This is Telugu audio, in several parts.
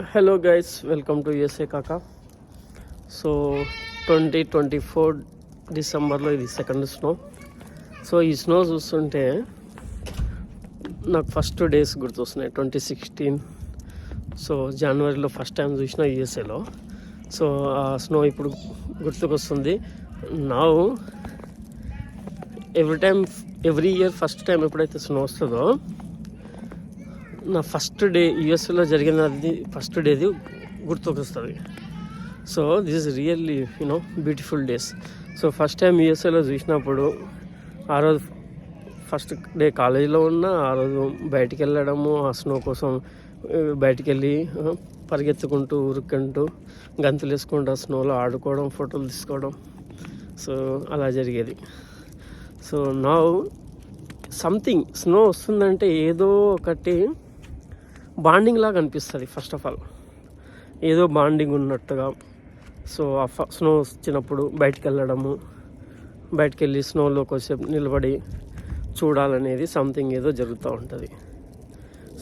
Hello guys, welcome to USA కాకా. సో 2024 డిసెంబర్లో ఇది సెకండ్ స్నో. సో ఈ స్నో చూస్తుంటే నాకు ఫస్ట్ డేస్ గుర్తొస్తున్నాయి. 2016 సో జనవరిలో ఫస్ట్ టైం చూసిన యూఎస్ఏలో. సో ఆ స్నో ఇప్పుడు గుర్తుకొస్తుంది. నా ఎవ్రీ ఇయర్ ఫస్ట్ టైం ఎప్పుడైతే స్నో వస్తుందో నా ఫస్ట్ డే యూఎస్ఏలో జరిగినది ఫస్ట్ డేది గుర్తుకొస్తుంది. So this is really beautiful days. So first time యూఎస్ఏలో చూసినప్పుడు ఆ రోజు ఫస్ట్ డే కాలేజీలో ఉన్న ఆ రోజు బయటికి వెళ్ళడము, ఆ స్నో కోసం బయటికి వెళ్ళి పరిగెత్తుకుంటూ ఉరుక్కుంటూ గంతులు వేసుకుంటూ ఆ స్నోలో ఆడుకోవడం, ఫోటోలు తీసుకోవడం. సో అలా జరిగేది. సో నా సంథింగ్ స్నో వస్తుందంటే ఏదో ఒకటి బాండింగ్ లాగా అనిపిస్తుంది. ఫస్ట్ ఆఫ్ ఆల్ ఏదో బాండింగ్ ఉన్నట్టుగా. సో ఆ స్నో వచ్చినప్పుడు బయటికి వెళ్ళడము, బయటికి వెళ్ళి స్నోలో కొంచెం నిలబడి చూడాలనేది సంథింగ్ ఏదో జరుగుతూ ఉంటుంది.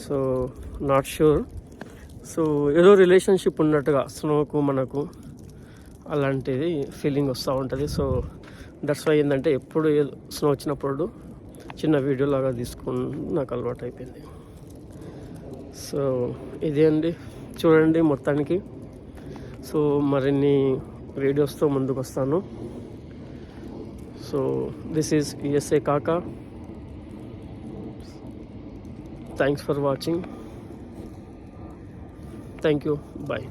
So not sure. సో ఏదో రిలేషన్షిప్ ఉన్నట్టుగా స్నోకు మనకు అలాంటిది ఫీలింగ్ వస్తూ ఉంటుంది. సో దట్స్ వై ఏంటంటే ఎప్పుడు స్నో వచ్చినప్పుడు చిన్న వీడియో లాగా తీసుకుని నాకు అలవాటు అయిపోయింది. సో ఇదే అండి, చూడండి మొత్తానికి. సో మరిన్ని వీడియోస్తో ముందుకు వస్తాను. So this is USA Kaka. Thanks for watching. Thank you. Bye.